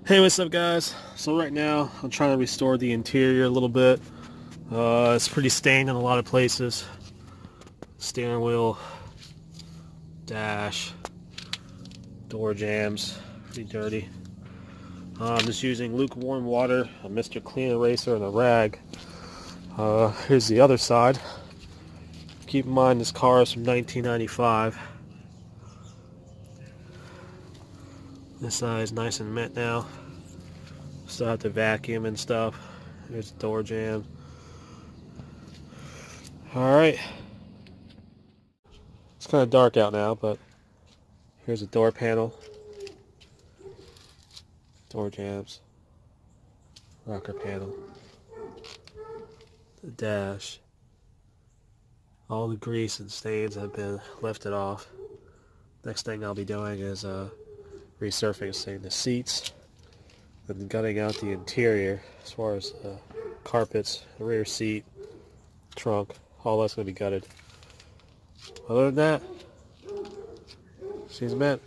Hey, what's up guys? So right now I'm trying to restore the interior a little bit. It's pretty stained in a lot of places. Steering wheel, dash, door jambs, pretty dirty. I'm just using lukewarm water, a Mr. Clean Eraser, and a rag. Here's the other side. Keep in mind this car is from 1995. This side is nice and mint now. Still have to vacuum and stuff. There's the door jamb. Alright. It's kind of dark out now, but here's a door panel. Door jambs. Rocker panel. The dash. All the grease and stains have been lifted off. Next thing I'll be doing is resurfacing the seats and gutting out the interior as far as carpets, the rear seat, trunk, all that's going to be gutted. Other than that, she's mint.